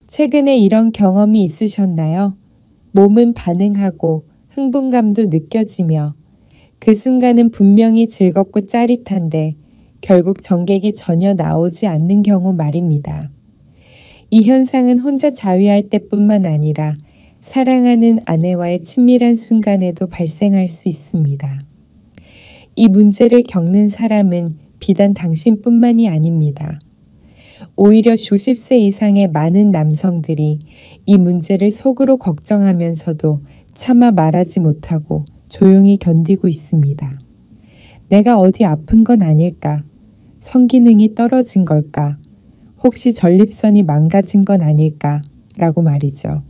최근에 이런 경험이 있으셨나요? 몸은 반응하고 흥분감도 느껴지며 그 순간은 분명히 즐겁고 짜릿한데 결국 정객이 전혀 나오지 않는 경우 말입니다. 이 현상은 혼자 자위할 때뿐만 아니라 사랑하는 아내와의 친밀한 순간에도 발생할 수 있습니다. 이 문제를 겪는 사람은 비단 당신뿐만이 아닙니다. 오히려 60세 이상의 많은 남성들이 이 문제를 속으로 걱정하면서도 차마 말하지 못하고 조용히 견디고 있습니다. 내가 어디 아픈 건 아닐까? 성기능이 떨어진 걸까? 혹시 전립선이 망가진 건 아닐까? 라고 말이죠.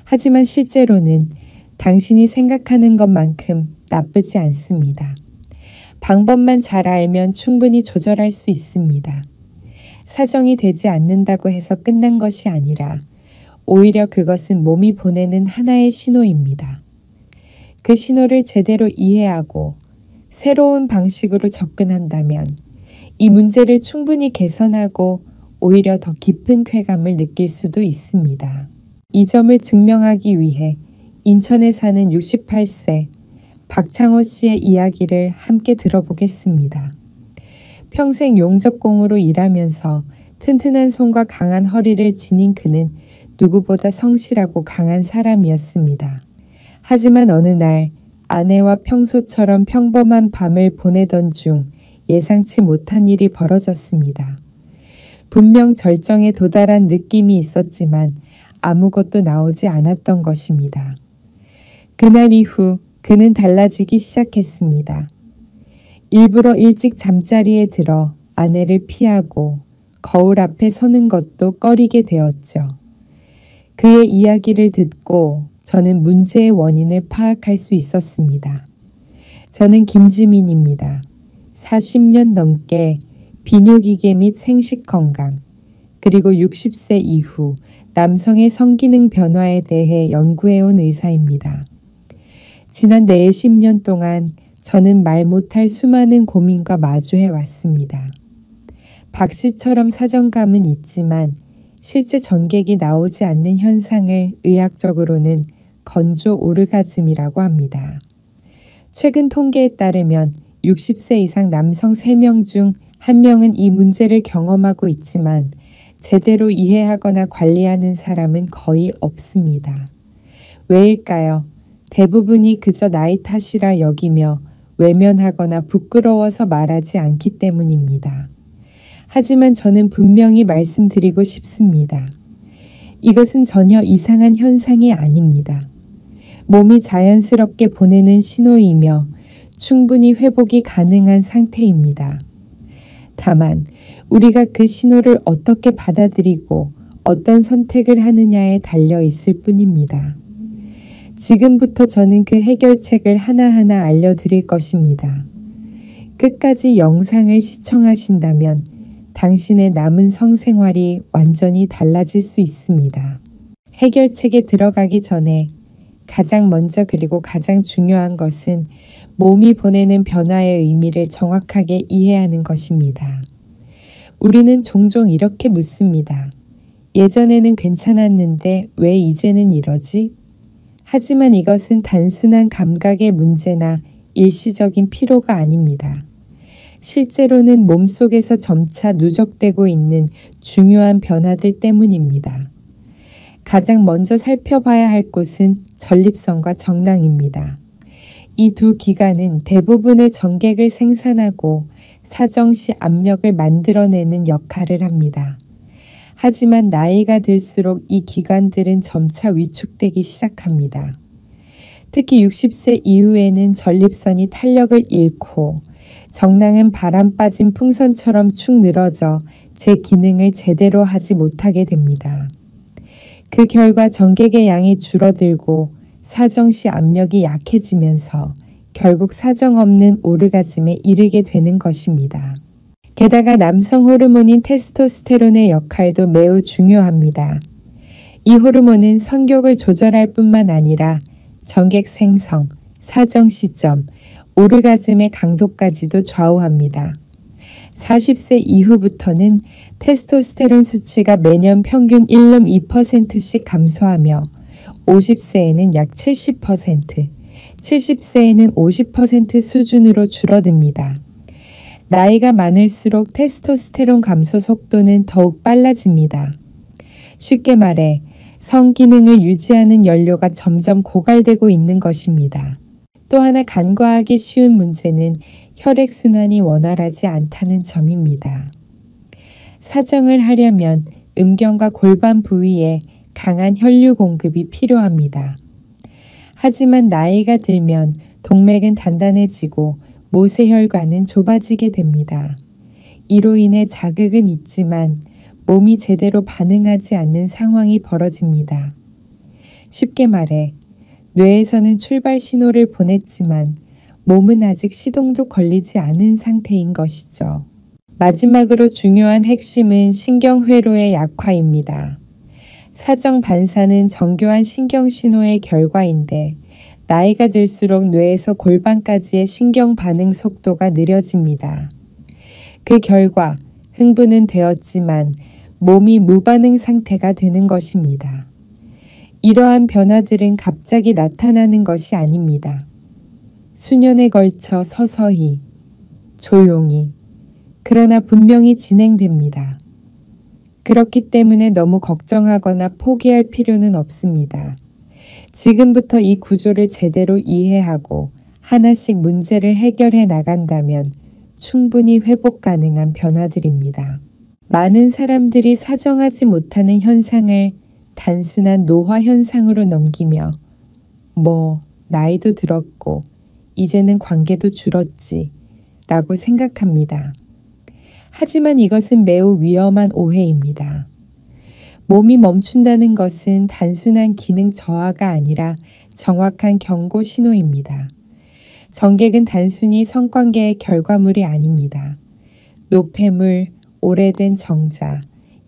하지만 실제로는 당신이 생각하는 것만큼 나쁘지 않습니다. 방법만 잘 알면 충분히 조절할 수 있습니다. 사정이 되지 않는다고 해서 끝난 것이 아니라 오히려 그것은 몸이 보내는 하나의 신호입니다. 그 신호를 제대로 이해하고 새로운 방식으로 접근한다면 이 문제를 충분히 개선하고 오히려 더 깊은 쾌감을 느낄 수도 있습니다. 이 점을 증명하기 위해 인천에 사는 68세 박창호 씨의 이야기를 함께 들어보겠습니다. 평생 용접공으로 일하면서 튼튼한 손과 강한 허리를 지닌 그는 누구보다 성실하고 강한 사람이었습니다. 하지만 어느 날 아내와 평소처럼 평범한 밤을 보내던 중 예상치 못한 일이 벌어졌습니다. 분명 절정에 도달한 느낌이 있었지만 아무것도 나오지 않았던 것입니다. 그날 이후 그는 달라지기 시작했습니다. 일부러 일찍 잠자리에 들어 아내를 피하고 거울 앞에 서는 것도 꺼리게 되었죠. 그의 이야기를 듣고 저는 문제의 원인을 파악할 수 있었습니다. 저는 김지민입니다. 40년 넘게 비뇨기계 및 생식 건강, 그리고 60세 이후 남성의 성기능 변화에 대해 연구해온 의사입니다. 지난 40년 동안 저는 말 못할 수많은 고민과 마주해 왔습니다. 박 씨처럼 사정감은 있지만 실제 전객이 나오지 않는 현상을 의학적으로는 건조 오르가즘이라고 합니다. 최근 통계에 따르면 60세 이상 남성 3명 중 1명은 이 문제를 경험하고 있지만 제대로 이해하거나 관리하는 사람은 거의 없습니다. 왜일까요? 대부분이 그저 나이 탓이라 여기며 외면하거나 부끄러워서 말하지 않기 때문입니다. 하지만 저는 분명히 말씀드리고 싶습니다. 이것은 전혀 이상한 현상이 아닙니다. 몸이 자연스럽게 보내는 신호이며 충분히 회복이 가능한 상태입니다. 다만 우리가 그 신호를 어떻게 받아들이고 어떤 선택을 하느냐에 달려 있을 뿐입니다. 지금부터 저는 그 해결책을 하나하나 알려드릴 것입니다. 끝까지 영상을 시청하신다면 당신의 남은 성생활이 완전히 달라질 수 있습니다. 해결책에 들어가기 전에 가장 먼저 그리고 가장 중요한 것은 몸이 보내는 변화의 의미를 정확하게 이해하는 것입니다. 우리는 종종 이렇게 묻습니다. 예전에는 괜찮았는데 왜 이제는 이러지? 하지만 이것은 단순한 감각의 문제나 일시적인 피로가 아닙니다. 실제로는 몸속에서 점차 누적되고 있는 중요한 변화들 때문입니다. 가장 먼저 살펴봐야 할 곳은 전립선과 정낭입니다. 이 두 기관은 대부분의 정객을 생산하고 사정시 압력을 만들어내는 역할을 합니다. 하지만 나이가 들수록 이 기관들은 점차 위축되기 시작합니다. 특히 60세 이후에는 전립선이 탄력을 잃고 정낭은 바람 빠진 풍선처럼 축 늘어져 제 기능을 제대로 하지 못하게 됩니다. 그 결과 정객의 양이 줄어들고 사정시 압력이 약해지면서 결국 사정 없는 오르가즘에 이르게 되는 것입니다. 게다가 남성 호르몬인 테스토스테론의 역할도 매우 중요합니다. 이 호르몬은 성욕을 조절할 뿐만 아니라 정객 생성, 사정 시점, 오르가즘의 강도까지도 좌우합니다. 40세 이후부터는 테스토스테론 수치가 매년 평균 1.2%씩 감소하며 50세에는 약 70%, 70세에는 50% 수준으로 줄어듭니다. 나이가 많을수록 테스토스테론 감소 속도는 더욱 빨라집니다. 쉽게 말해 성기능을 유지하는 연료가 점점 고갈되고 있는 것입니다. 또 하나 간과하기 쉬운 문제는 혈액순환이 원활하지 않다는 점입니다. 사정을 하려면 음경과 골반 부위에 강한 혈류 공급이 필요합니다. 하지만 나이가 들면 동맥은 단단해지고 모세혈관은 좁아지게 됩니다. 이로 인해 자극은 있지만 몸이 제대로 반응하지 않는 상황이 벌어집니다. 쉽게 말해 뇌에서는 출발 신호를 보냈지만 몸은 아직 시동도 걸리지 않은 상태인 것이죠. 마지막으로 중요한 핵심은 신경회로의 약화입니다. 사정 반사는 정교한 신경신호의 결과인데 나이가 들수록 뇌에서 골반까지의 신경 반응 속도가 느려집니다. 그 결과 흥분은 되었지만 몸이 무반응 상태가 되는 것입니다. 이러한 변화들은 갑자기 나타나는 것이 아닙니다. 수년에 걸쳐 서서히, 조용히, 그러나 분명히 진행됩니다. 그렇기 때문에 너무 걱정하거나 포기할 필요는 없습니다. 지금부터 이 구조를 제대로 이해하고 하나씩 문제를 해결해 나간다면 충분히 회복 가능한 변화들입니다. 많은 사람들이 사정하지 못하는 현상을 단순한 노화 현상으로 넘기며 나이도 들었고 이제는 관계도 줄었지 라고 생각합니다. 하지만 이것은 매우 위험한 오해입니다. 몸이 멈춘다는 것은 단순한 기능 저하가 아니라 정확한 경고 신호입니다. 정객은 단순히 성관계의 결과물이 아닙니다. 노폐물, 오래된 정자,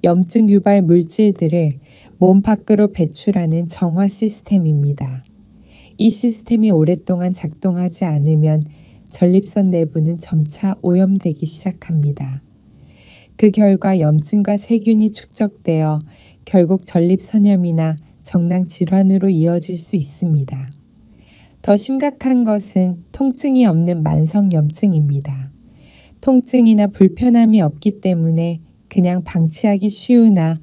염증 유발 물질들을 몸 밖으로 배출하는 정화 시스템입니다. 이 시스템이 오랫동안 작동하지 않으면 전립선 내부는 점차 오염되기 시작합니다. 그 결과 염증과 세균이 축적되어 결국 전립선염이나 정낭 질환으로 이어질 수 있습니다. 더 심각한 것은 통증이 없는 만성염증입니다. 통증이나 불편함이 없기 때문에 그냥 방치하기 쉬우나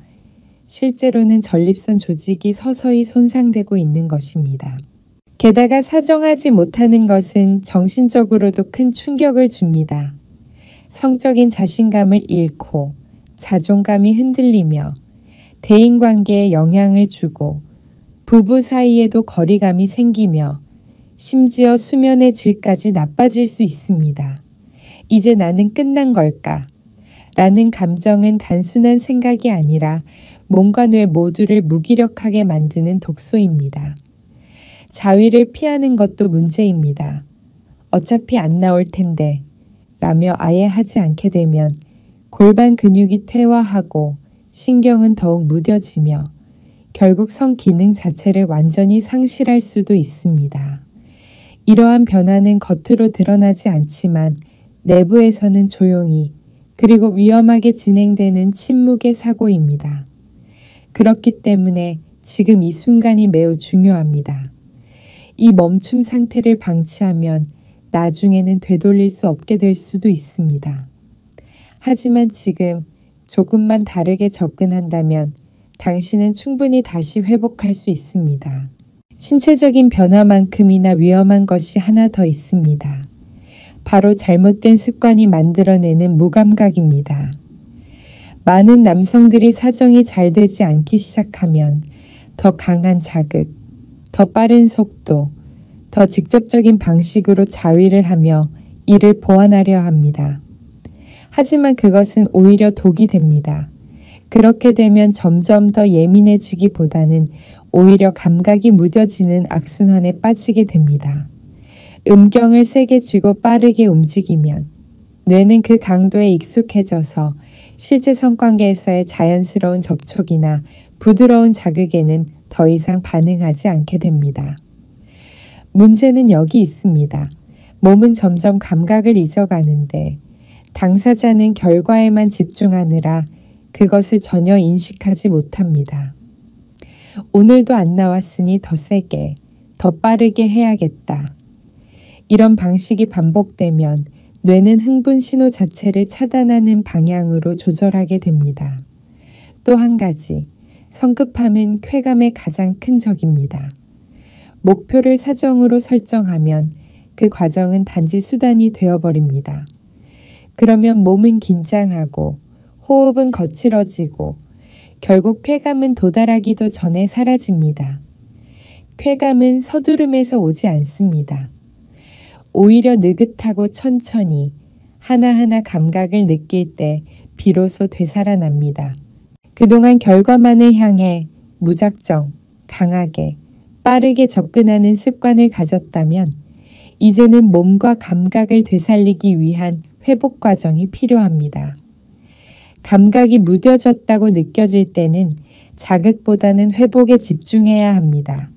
실제로는 전립선 조직이 서서히 손상되고 있는 것입니다. 게다가 사정하지 못하는 것은 정신적으로도 큰 충격을 줍니다. 성적인 자신감을 잃고 자존감이 흔들리며 대인관계에 영향을 주고 부부 사이에도 거리감이 생기며 심지어 수면의 질까지 나빠질 수 있습니다. 이제 나는 끝난 걸까? 라는 감정은 단순한 생각이 아니라 몸과 뇌 모두를 무기력하게 만드는 독소입니다. 자위를 피하는 것도 문제입니다. 어차피 안 나올 텐데 라며 아예 하지 않게 되면 골반 근육이 퇴화하고 신경은 더욱 무뎌지며 결국 성 기능 자체를 완전히 상실할 수도 있습니다. 이러한 변화는 겉으로 드러나지 않지만 내부에서는 조용히 그리고 위험하게 진행되는 침묵의 사고입니다. 그렇기 때문에 지금 이 순간이 매우 중요합니다. 이 멈춤 상태를 방치하면 나중에는 되돌릴 수 없게 될 수도 있습니다. 하지만 지금 조금만 다르게 접근한다면 당신은 충분히 다시 회복할 수 있습니다. 신체적인 변화만큼이나 위험한 것이 하나 더 있습니다. 바로 잘못된 습관이 만들어내는 무감각입니다. 많은 남성들이 사정이 잘 되지 않기 시작하면 더 강한 자극, 더 빠른 속도, 더 직접적인 방식으로 자위를 하며 이를 보완하려 합니다. 하지만 그것은 오히려 독이 됩니다. 그렇게 되면 점점 더 예민해지기보다는 오히려 감각이 무뎌지는 악순환에 빠지게 됩니다. 음경을 세게 쥐고 빠르게 움직이면 뇌는 그 강도에 익숙해져서 실제 성관계에서의 자연스러운 접촉이나 부드러운 자극에는 더 이상 반응하지 않게 됩니다. 문제는 여기 있습니다. 몸은 점점 감각을 잊어가는데 당사자는 결과에만 집중하느라 그것을 전혀 인식하지 못합니다. 오늘도 안 나왔으니 더 세게, 더 빠르게 해야겠다. 이런 방식이 반복되면 뇌는 흥분 신호 자체를 차단하는 방향으로 조절하게 됩니다. 또 한 가지, 성급함은 쾌감의 가장 큰 적입니다. 목표를 사정으로 설정하면 그 과정은 단지 수단이 되어버립니다. 그러면 몸은 긴장하고 호흡은 거칠어지고 결국 쾌감은 도달하기도 전에 사라집니다. 쾌감은 서두름에서 오지 않습니다. 오히려 느긋하고 천천히 하나하나 감각을 느낄 때 비로소 되살아납니다. 그동안 결과만을 향해 무작정, 강하게, 빠르게 접근하는 습관을 가졌다면 이제는 몸과 감각을 되살리기 위한 회복 과정이 필요합니다. 감각이 무뎌졌다고 느껴질 때는 자극보다는 회복에 집중해야 합니다.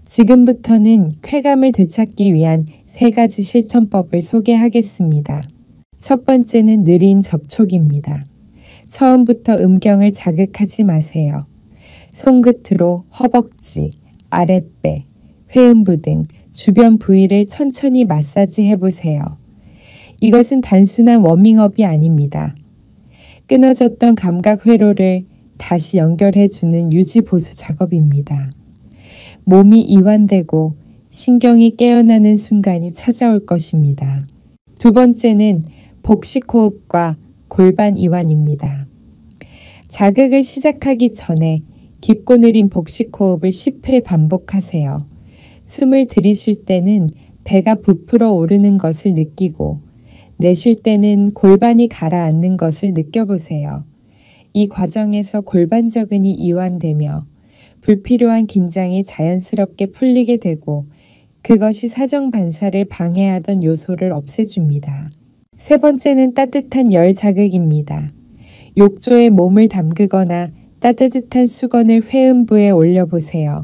지금부터는 쾌감을 되찾기 위한 3가지 실천법을 소개하겠습니다. 첫 번째는 느린 접촉입니다. 처음부터 음경을 자극하지 마세요. 손끝으로 허벅지, 아랫배, 회음부 등 주변 부위를 천천히 마사지 해보세요. 이것은 단순한 워밍업이 아닙니다. 끊어졌던 감각 회로를 다시 연결해주는 유지보수 작업입니다. 몸이 이완되고 신경이 깨어나는 순간이 찾아올 것입니다. 두 번째는 복식호흡과 골반 이완입니다. 자극을 시작하기 전에 깊고 느린 복식호흡을 10회 반복하세요. 숨을 들이쉴 때는 배가 부풀어 오르는 것을 느끼고 내쉴 때는 골반이 가라앉는 것을 느껴보세요. 이 과정에서 골반저근이 이완되며 불필요한 긴장이 자연스럽게 풀리게 되고 그것이 사정 반사를 방해하던 요소를 없애줍니다. 세 번째는 따뜻한 열 자극입니다. 욕조에 몸을 담그거나 따뜻한 수건을 회음부에 올려보세요.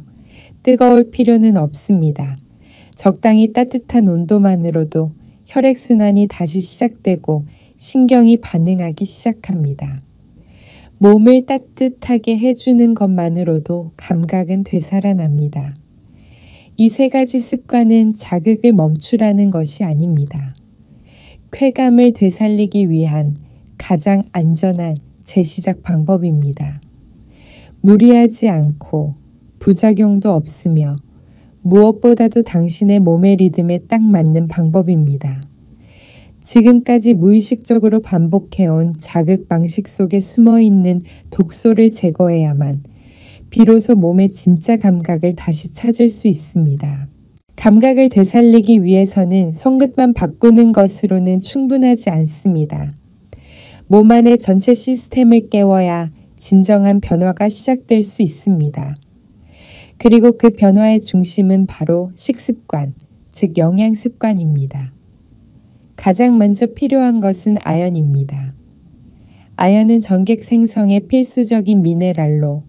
뜨거울 필요는 없습니다. 적당히 따뜻한 온도만으로도 혈액순환이 다시 시작되고 신경이 반응하기 시작합니다. 몸을 따뜻하게 해주는 것만으로도 감각은 되살아납니다. 이 3가지 습관은 자극을 멈추라는 것이 아닙니다. 쾌감을 되살리기 위한 가장 안전한 재시작 방법입니다. 무리하지 않고 부작용도 없으며 무엇보다도 당신의 몸의 리듬에 딱 맞는 방법입니다. 지금까지 무의식적으로 반복해온 자극 방식 속에 숨어있는 독소를 제거해야만 비로소 몸의 진짜 감각을 다시 찾을 수 있습니다. 감각을 되살리기 위해서는 손끝만 바꾸는 것으로는 충분하지 않습니다. 몸 안의 전체 시스템을 깨워야 진정한 변화가 시작될 수 있습니다. 그리고 그 변화의 중심은 바로 식습관, 즉 영양습관입니다. 가장 먼저 필요한 것은 아연입니다. 아연은 전객 생성의 필수적인 미네랄로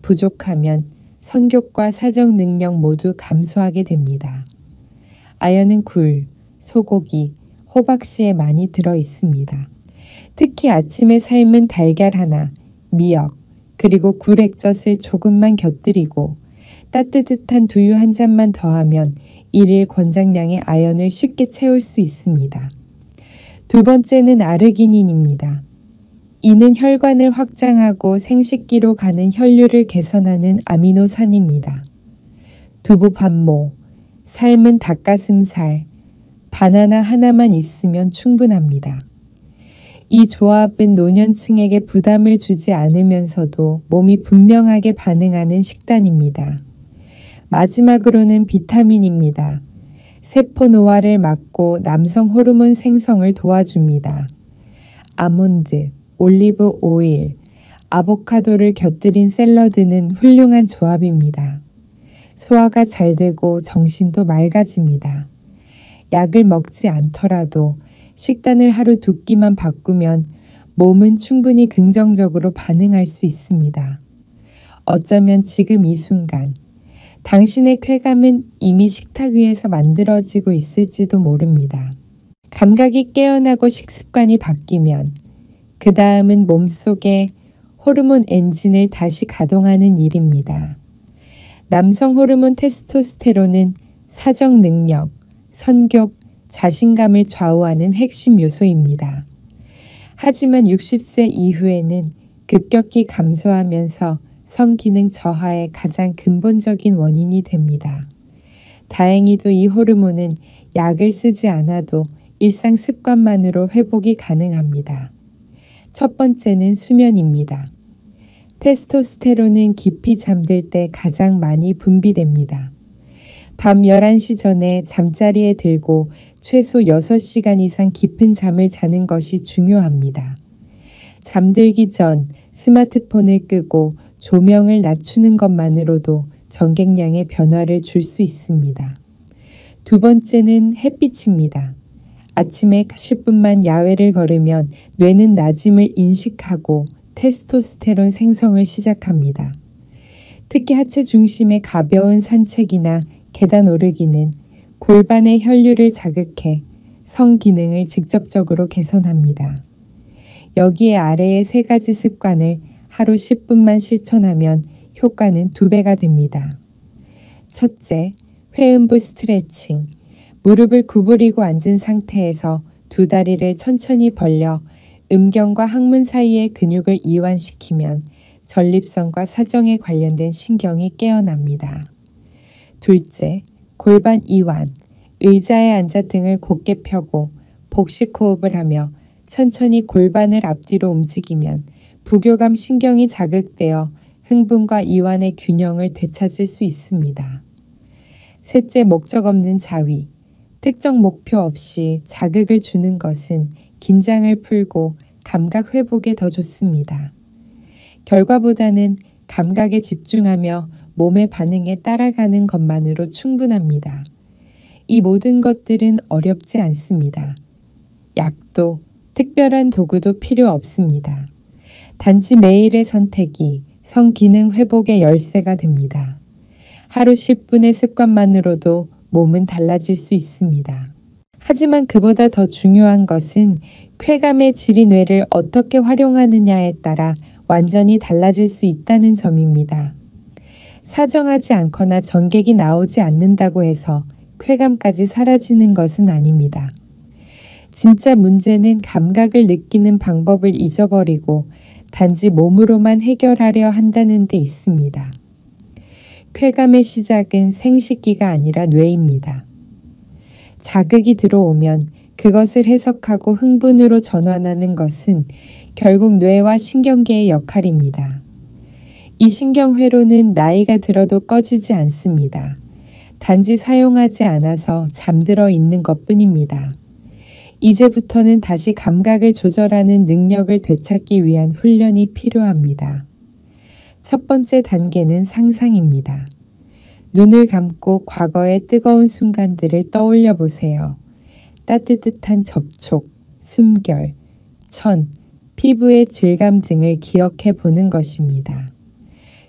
부족하면 성욕과 사정 능력 모두 감소하게 됩니다. 아연은 굴, 소고기, 호박씨에 많이 들어 있습니다. 특히 아침에 삶은 달걀 하나, 미역, 그리고 굴 액젓을 조금만 곁들이고 따뜻한 두유 한 잔만 더하면 1일 권장량의 아연을 쉽게 채울 수 있습니다. 두 번째는 아르기닌입니다. 이는 혈관을 확장하고 생식기로 가는 혈류를 개선하는 아미노산입니다. 두부 반모, 삶은 닭가슴살, 바나나 하나만 있으면 충분합니다. 이 조합은 노년층에게 부담을 주지 않으면서도 몸이 분명하게 반응하는 식단입니다. 마지막으로는 비타민입니다. 세포 노화를 막고 남성 호르몬 생성을 도와줍니다. 아몬드, 올리브 오일, 아보카도를 곁들인 샐러드는 훌륭한 조합입니다. 소화가 잘 되고 정신도 맑아집니다. 약을 먹지 않더라도 식단을 하루 2끼만 바꾸면 몸은 충분히 긍정적으로 반응할 수 있습니다. 어쩌면 지금 이 순간 당신의 쾌감은 이미 식탁 위에서 만들어지고 있을지도 모릅니다. 감각이 깨어나고 식습관이 바뀌면 그 다음은 몸속의 호르몬 엔진을 다시 가동하는 일입니다. 남성 호르몬 테스토스테론은 사정 능력, 선교, 자신감을 좌우하는 핵심 요소입니다. 하지만 60세 이후에는 급격히 감소하면서 성기능 저하의 가장 근본적인 원인이 됩니다. 다행히도 이 호르몬은 약을 쓰지 않아도 일상 습관만으로 회복이 가능합니다. 첫 번째는 수면입니다. 테스토스테론은 깊이 잠들 때 가장 많이 분비됩니다. 밤 11시 전에 잠자리에 들고 최소 6시간 이상 깊은 잠을 자는 것이 중요합니다. 잠들기 전 스마트폰을 끄고 조명을 낮추는 것만으로도 전객량의 변화를 줄 수 있습니다. 두 번째는 햇빛입니다. 아침에 10분만 야외를 걸으면 뇌는 낮임을 인식하고 테스토스테론 생성을 시작합니다. 특히 하체 중심의 가벼운 산책이나 계단 오르기는 골반의 혈류를 자극해 성기능을 직접적으로 개선합니다. 여기에 아래의 3가지 습관을 하루 10분만 실천하면 효과는 2배가 됩니다. 첫째, 회음부 스트레칭. 무릎을 구부리고 앉은 상태에서 두 다리를 천천히 벌려 음경과 항문 사이의 근육을 이완시키면 전립선과 사정에 관련된 신경이 깨어납니다. 둘째, 골반 이완. 의자에 앉아 등을 곧게 펴고 복식 호흡을 하며 천천히 골반을 앞뒤로 움직이면 부교감 신경이 자극되어 흥분과 이완의 균형을 되찾을 수 있습니다. 셋째, 목적 없는 자위. 특정 목표 없이 자극을 주는 것은 긴장을 풀고 감각 회복에 더 좋습니다. 결과보다는 감각에 집중하며 몸의 반응에 따라가는 것만으로 충분합니다. 이 모든 것들은 어렵지 않습니다. 약도, 특별한 도구도 필요 없습니다. 단지 매일의 선택이 성기능 회복의 열쇠가 됩니다. 하루 10분의 습관만으로도 몸은 달라질 수 있습니다. 하지만 그보다 더 중요한 것은 쾌감의 질이 뇌를 어떻게 활용하느냐에 따라 완전히 달라질 수 있다는 점입니다. 사정하지 않거나 전객이 나오지 않는다고 해서 쾌감까지 사라지는 것은 아닙니다. 진짜 문제는 감각을 느끼는 방법을 잊어버리고 단지 몸으로만 해결하려 한다는 데 있습니다. 쾌감의 시작은 생식기가 아니라 뇌입니다. 자극이 들어오면 그것을 해석하고 흥분으로 전환하는 것은 결국 뇌와 신경계의 역할입니다. 이 신경회로는 나이가 들어도 꺼지지 않습니다. 단지 사용하지 않아서 잠들어 있는 것뿐입니다. 이제부터는 다시 감각을 조절하는 능력을 되찾기 위한 훈련이 필요합니다. 첫 번째 단계는 상상입니다. 눈을 감고 과거의 뜨거운 순간들을 떠올려 보세요. 따뜻한 접촉, 숨결, 천, 피부의 질감 등을 기억해 보는 것입니다.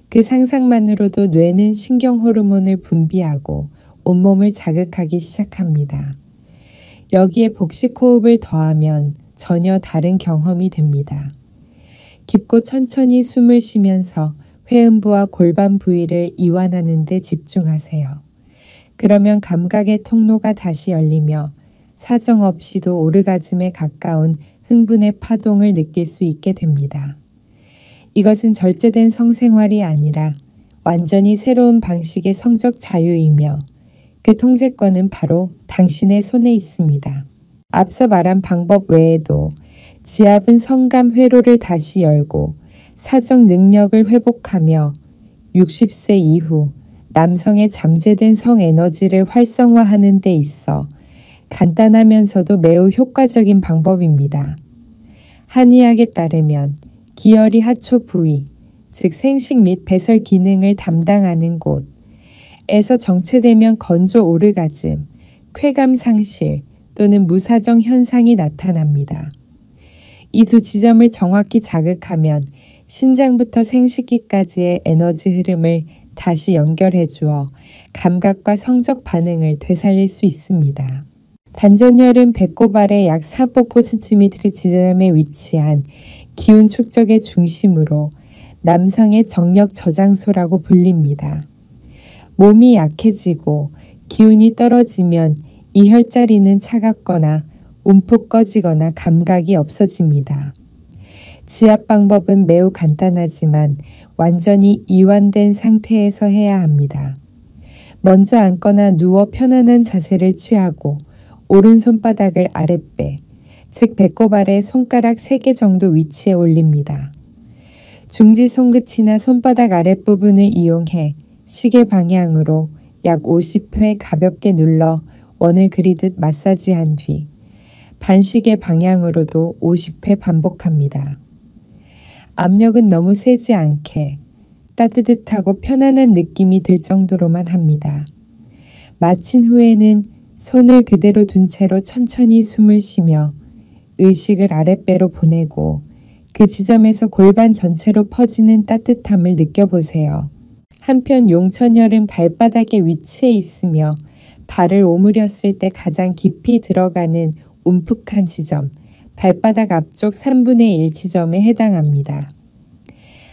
그 상상만으로도 뇌는 신경 호르몬을 분비하고 온몸을 자극하기 시작합니다. 여기에 복식 호흡을 더하면 전혀 다른 경험이 됩니다. 깊고 천천히 숨을 쉬면서 회음부와 골반 부위를 이완하는 데 집중하세요. 그러면 감각의 통로가 다시 열리며 사정없이도 오르가즘에 가까운 흥분의 파동을 느낄 수 있게 됩니다. 이것은 절제된 성생활이 아니라 완전히 새로운 방식의 성적 자유이며 그 통제권은 바로 당신의 손에 있습니다. 앞서 말한 방법 외에도 지압은 성감 회로를 다시 열고 사정 능력을 회복하며 60세 이후 남성의 잠재된 성에너지를 활성화하는 데 있어 간단하면서도 매우 효과적인 방법입니다. 한의학에 따르면 기혈이 하초 부위, 즉 생식 및 배설 기능을 담당하는 곳에서 정체되면 건조 오르가즘, 쾌감 상실 또는 무사정 현상이 나타납니다. 이 두 지점을 정확히 자극하면 신장부터 생식기까지의 에너지 흐름을 다시 연결해 주어 감각과 성적 반응을 되살릴 수 있습니다. 단전혈은 배꼽 아래 약 4cm 지점에 위치한 기운 축적의 중심으로 남성의 정력 저장소라고 불립니다. 몸이 약해지고 기운이 떨어지면 이 혈자리는 차갑거나 움푹 꺼지거나 감각이 없어집니다. 지압 방법은 매우 간단하지만 완전히 이완된 상태에서 해야 합니다. 먼저 앉거나 누워 편안한 자세를 취하고 오른손바닥을 아랫배, 즉 배꼽 아래 손가락 3개 정도 위치에 올립니다. 중지 손끝이나 손바닥 아랫부분을 이용해 시계 방향으로 약 50회 가볍게 눌러 원을 그리듯 마사지한 뒤 반시계 방향으로도 50회 반복합니다. 압력은 너무 세지 않게 따뜻하고 편안한 느낌이 들 정도로만 합니다. 마친 후에는 손을 그대로 둔 채로 천천히 숨을 쉬며 의식을 아랫배로 보내고 그 지점에서 골반 전체로 퍼지는 따뜻함을 느껴보세요. 한편 용천혈은 발바닥에 위치해 있으며 발을 오므렸을 때 가장 깊이 들어가는 움푹한 지점, 발바닥 앞쪽 3분의 1 지점에 해당합니다.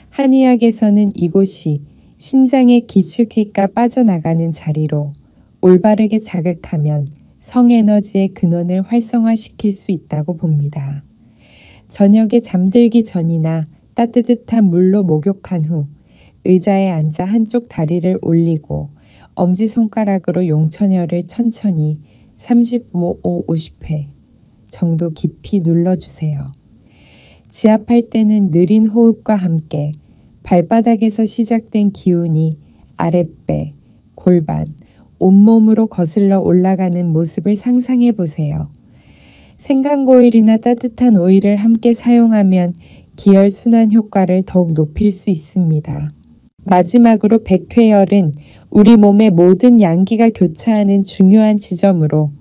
한의학에서는 이곳이 신장의 기축기가 빠져나가는 자리로 올바르게 자극하면 성에너지의 근원을 활성화시킬 수 있다고 봅니다. 저녁에 잠들기 전이나 따뜻한 물로 목욕한 후 의자에 앉아 한쪽 다리를 올리고 엄지손가락으로 용천혈을 천천히 50회 정도 깊이 눌러주세요. 지압할 때는 느린 호흡과 함께 발바닥에서 시작된 기운이 아랫배, 골반, 온몸으로 거슬러 올라가는 모습을 상상해 보세요. 생강고일이나 따뜻한 오일을 함께 사용하면 기혈순환 효과를 더욱 높일 수 있습니다. 마지막으로 백회혈은 우리 몸의 모든 양기가 교차하는 중요한 지점으로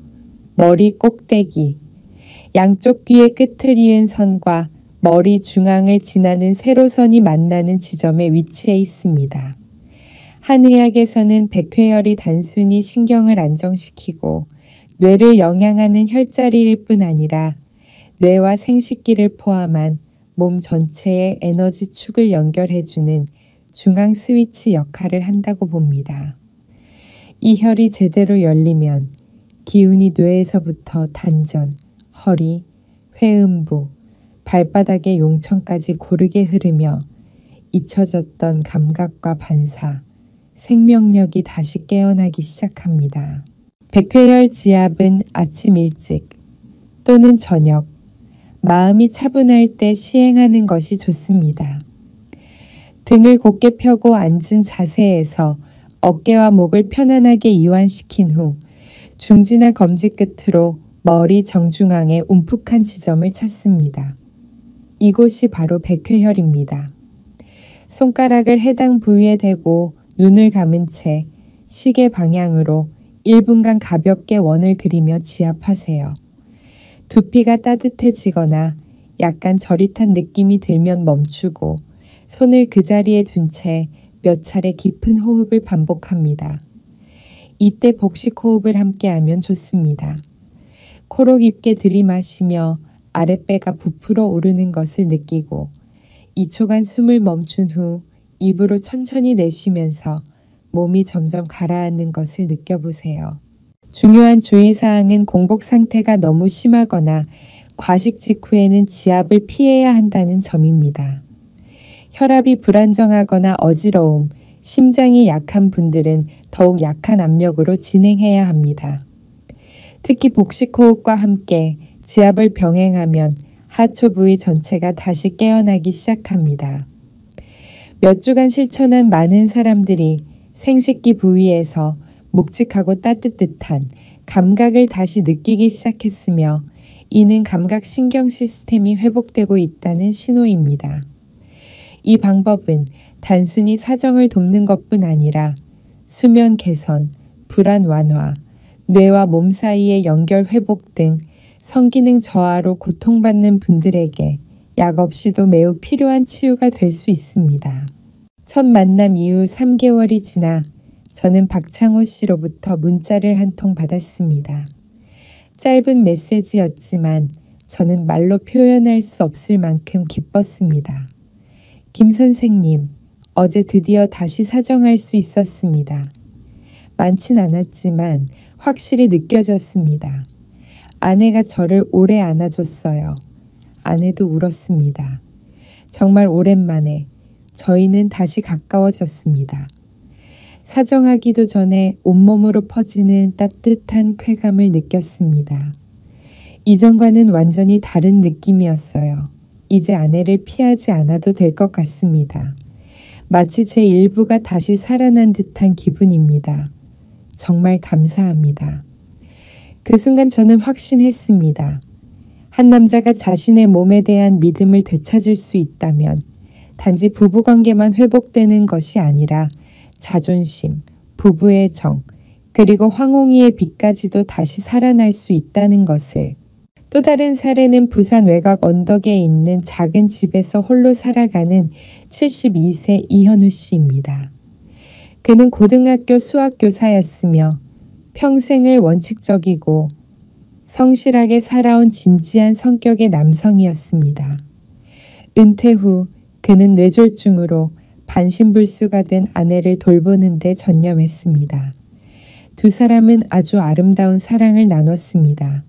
머리 꼭대기, 양쪽 귀의 끝을 이은 선과 머리 중앙을 지나는 세로선이 만나는 지점에 위치해 있습니다. 한의학에서는 백회혈이 단순히 신경을 안정시키고 뇌를 영양하는 혈자리일 뿐 아니라 뇌와 생식기를 포함한 몸 전체의 에너지 축을 연결해주는 중앙 스위치 역할을 한다고 봅니다. 이 혈이 제대로 열리면 기운이 뇌에서부터 단전, 허리, 회음부, 발바닥의 용천까지 고르게 흐르며 잊혀졌던 감각과 반사, 생명력이 다시 깨어나기 시작합니다. 백회혈 지압은 아침 일찍 또는 저녁, 마음이 차분할 때 시행하는 것이 좋습니다. 등을 곧게 펴고 앉은 자세에서 어깨와 목을 편안하게 이완시킨 후 중지나 검지 끝으로 머리 정중앙의 움푹한 지점을 찾습니다. 이곳이 바로 백회혈입니다. 손가락을 해당 부위에 대고 눈을 감은 채 시계 방향으로 1분간 가볍게 원을 그리며 지압하세요. 두피가 따뜻해지거나 약간 저릿한 느낌이 들면 멈추고 손을 그 자리에 둔 채 몇 차례 깊은 호흡을 반복합니다. 이때 복식 호흡을 함께하면 좋습니다. 코로 깊게 들이마시며 아랫배가 부풀어 오르는 것을 느끼고 2초간 숨을 멈춘 후 입으로 천천히 내쉬면서 몸이 점점 가라앉는 것을 느껴보세요. 중요한 주의사항은 공복 상태가 너무 심하거나 과식 직후에는 지압을 피해야 한다는 점입니다. 혈압이 불안정하거나 어지러움, 심장이 약한 분들은 더욱 약한 압력으로 진행해야 합니다. 특히 복식 호흡과 함께 지압을 병행하면 하초 부위 전체가 다시 깨어나기 시작합니다. 몇 주간 실천한 많은 사람들이 생식기 부위에서 묵직하고 따뜻한 감각을 다시 느끼기 시작했으며 이는 감각 신경 시스템이 회복되고 있다는 신호입니다. 이 방법은 단순히 사정을 돕는 것뿐 아니라 수면 개선, 불안 완화, 뇌와 몸 사이의 연결 회복 등 성기능 저하로 고통받는 분들에게 약 없이도 매우 필요한 치유가 될 수 있습니다. 첫 만남 이후 3개월이 지나 저는 박창호 씨로부터 문자를 한 통 받았습니다. 짧은 메시지였지만 저는 말로 표현할 수 없을 만큼 기뻤습니다. 김 선생님, 어제 드디어 다시 사정할 수 있었습니다. 많진 않았지만 확실히 느껴졌습니다. 아내가 저를 오래 안아줬어요. 아내도 울었습니다. 정말 오랜만에 저희는 다시 가까워졌습니다. 사정하기도 전에 온몸으로 퍼지는 따뜻한 쾌감을 느꼈습니다. 이전과는 완전히 다른 느낌이었어요. 이제 아내를 피하지 않아도 될 것 같습니다. 마치 제 일부가 다시 살아난 듯한 기분입니다. 정말 감사합니다. 그 순간 저는 확신했습니다. 한 남자가 자신의 몸에 대한 믿음을 되찾을 수 있다면 단지 부부관계만 회복되는 것이 아니라 자존심, 부부의 정, 그리고 황홍이의 빛까지도 다시 살아날 수 있다는 것을. 또 다른 사례는 부산 외곽 언덕에 있는 작은 집에서 홀로 살아가는 72세 이현우 씨입니다. 그는 고등학교 수학교사였으며 평생을 원칙적이고 성실하게 살아온 진지한 성격의 남성이었습니다. 은퇴 후 그는 뇌졸중으로 반신불수가 된 아내를 돌보는 데 전념했습니다. 두 사람은 아주 아름다운 사랑을 나눴습니다.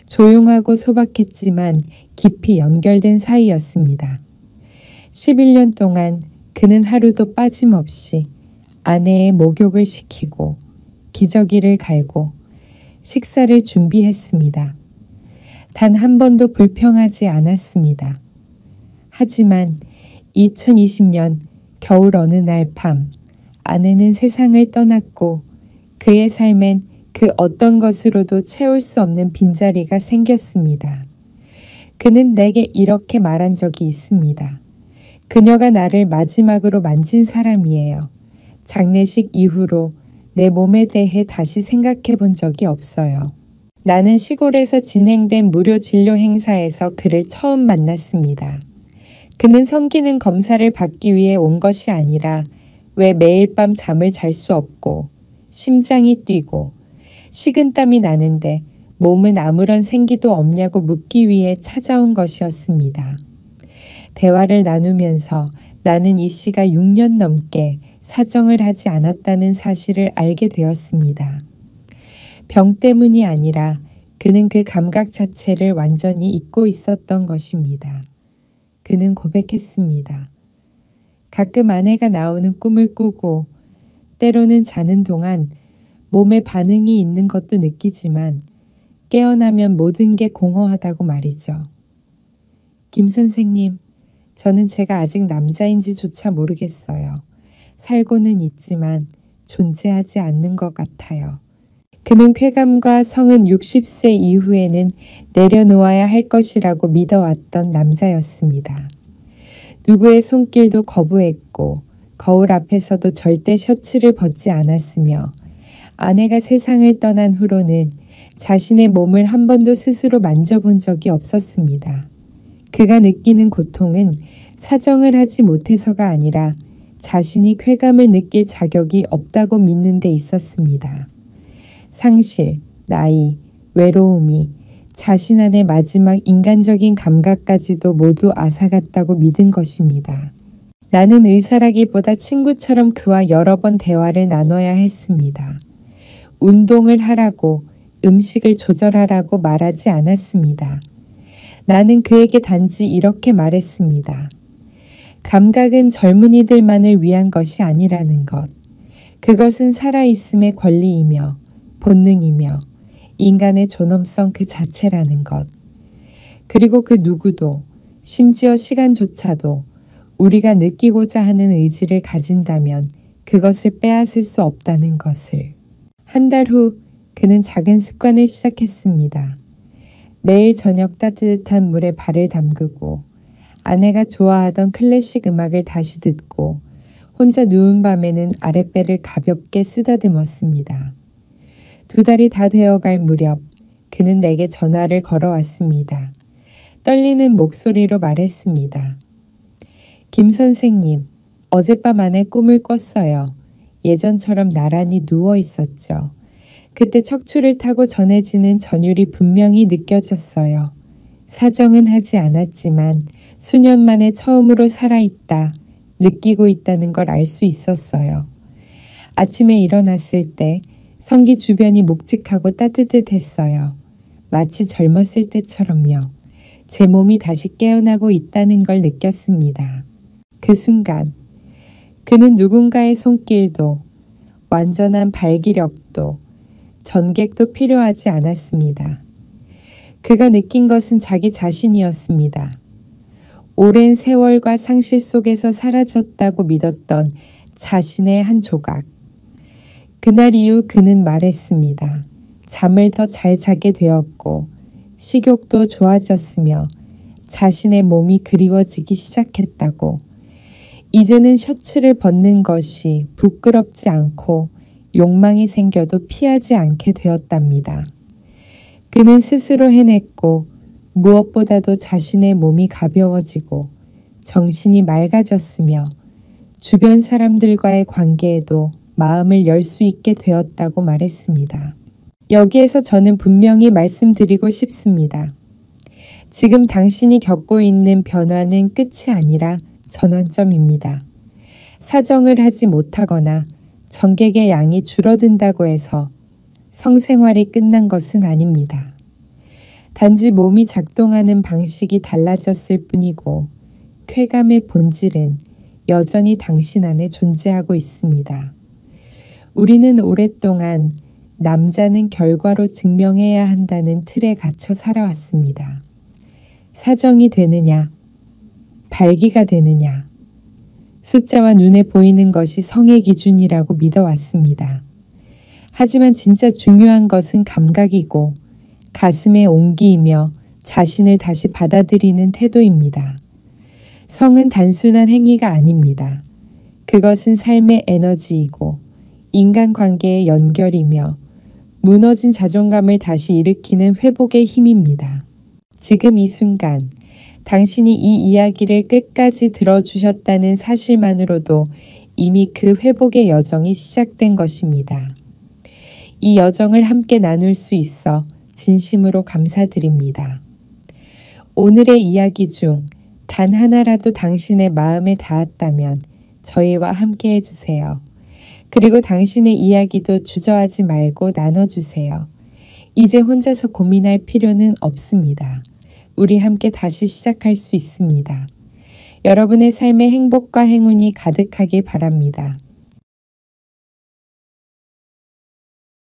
조용하고 소박했지만 깊이 연결된 사이였습니다. 11년 동안 그는 하루도 빠짐없이 아내의 목욕을 시키고 기저귀를 갈고 식사를 준비했습니다. 단 한 번도 불평하지 않았습니다. 하지만 2020년 겨울 어느 날 밤 아내는 세상을 떠났고 그의 삶엔 그 어떤 것으로도 채울 수 없는 빈자리가 생겼습니다. 그는 내게 이렇게 말한 적이 있습니다. 그녀가 나를 마지막으로 만진 사람이에요. 장례식 이후로 내 몸에 대해 다시 생각해 본 적이 없어요. 나는 시골에서 진행된 무료 진료 행사에서 그를 처음 만났습니다. 그는 성기능 검사를 받기 위해 온 것이 아니라 왜 매일 밤 잠을 잘 수 없고 심장이 뛰고 식은땀이 나는데 몸은 아무런 생기도 없냐고 묻기 위해 찾아온 것이었습니다. 대화를 나누면서 나는 이 씨가 6년 넘게 사정을 하지 않았다는 사실을 알게 되었습니다. 병 때문이 아니라 그는 그 감각 자체를 완전히 잊고 있었던 것입니다. 그는 고백했습니다. 가끔 아내가 나오는 꿈을 꾸고 때로는 자는 동안 몸에 반응이 있는 것도 느끼지만 깨어나면 모든 게 공허하다고 말이죠. 김 선생님, 저는 제가 아직 남자인지조차 모르겠어요. 살고는 있지만 존재하지 않는 것 같아요. 그는 쾌감과 성은 60세 이후에는 내려놓아야 할 것이라고 믿어왔던 남자였습니다. 누구의 손길도 거부했고 거울 앞에서도 절대 셔츠를 벗지 않았으며 아내가 세상을 떠난 후로는 자신의 몸을 한 번도 스스로 만져본 적이 없었습니다. 그가 느끼는 고통은 사정을 하지 못해서가 아니라 자신이 쾌감을 느낄 자격이 없다고 믿는 데 있었습니다. 상실, 나이, 외로움이 자신 안의 마지막 인간적인 감각까지도 모두 앗아갔다고 믿은 것입니다. 나는 의사라기보다 친구처럼 그와 여러 번 대화를 나눠야 했습니다. 운동을 하라고, 음식을 조절하라고 말하지 않았습니다. 나는 그에게 단지 이렇게 말했습니다. 감각은 젊은이들만을 위한 것이 아니라는 것. 그것은 살아있음의 권리이며 본능이며 인간의 존엄성 그 자체라는 것. 그리고 그 누구도 심지어 시간조차도 우리가 느끼고자 하는 의지를 가진다면 그것을 빼앗을 수 없다는 것을. 한 달 후 그는 작은 습관을 시작했습니다. 매일 저녁 따뜻한 물에 발을 담그고 아내가 좋아하던 클래식 음악을 다시 듣고 혼자 누운 밤에는 아랫배를 가볍게 쓰다듬었습니다. 2달이 다 되어갈 무렵 그는 내게 전화를 걸어왔습니다. 떨리는 목소리로 말했습니다. 김 선생님, 어젯밤 안에 꿈을 꿨어요. 예전처럼 나란히 누워 있었죠. 그때 척추를 타고 전해지는 전율이 분명히 느껴졌어요. 사정은 하지 않았지만 수년 만에 처음으로 살아있다, 느끼고 있다는 걸 알 수 있었어요. 아침에 일어났을 때 성기 주변이 묵직하고 따뜻했어요. 마치 젊었을 때처럼요. 제 몸이 다시 깨어나고 있다는 걸 느꼈습니다. 그 순간 그는 누군가의 손길도 완전한 발기력도 전객도 필요하지 않았습니다. 그가 느낀 것은 자기 자신이었습니다. 오랜 세월과 상실 속에서 사라졌다고 믿었던 자신의 한 조각. 그날 이후 그는 말했습니다. 잠을 더 잘 자게 되었고 식욕도 좋아졌으며 자신의 몸이 그리워지기 시작했다고. 이제는 셔츠를 벗는 것이 부끄럽지 않고 욕망이 생겨도 피하지 않게 되었답니다. 그는 스스로 해냈고 무엇보다도 자신의 몸이 가벼워지고 정신이 맑아졌으며 주변 사람들과의 관계에도 마음을 열 수 있게 되었다고 말했습니다. 여기에서 저는 분명히 말씀드리고 싶습니다. 지금 당신이 겪고 있는 변화는 끝이 아니라 전환점입니다. 사정을 하지 못하거나 정객의 양이 줄어든다고 해서 성생활이 끝난 것은 아닙니다. 단지 몸이 작동하는 방식이 달라졌을 뿐이고 쾌감의 본질은 여전히 당신 안에 존재하고 있습니다. 우리는 오랫동안 남자는 결과로 증명해야 한다는 틀에 갇혀 살아왔습니다. 사정이 되느냐, 발기가 되느냐, 숫자와 눈에 보이는 것이 성의 기준이라고 믿어왔습니다. 하지만 진짜 중요한 것은 감각이고 가슴의 온기이며 자신을 다시 받아들이는 태도입니다. 성은 단순한 행위가 아닙니다. 그것은 삶의 에너지이고 인간관계의 연결이며 무너진 자존감을 다시 일으키는 회복의 힘입니다. 지금 이 순간 당신이 이 이야기를 끝까지 들어주셨다는 사실만으로도 이미 그 회복의 여정이 시작된 것입니다. 이 여정을 함께 나눌 수 있어 진심으로 감사드립니다. 오늘의 이야기 중 단 하나라도 당신의 마음에 닿았다면 저희와 함께 해주세요. 그리고 당신의 이야기도 주저하지 말고 나눠주세요. 이제 혼자서 고민할 필요는 없습니다. 우리 함께 다시 시작할 수 있습니다. 여러분의 삶에 행복과 행운이 가득하길 바랍니다.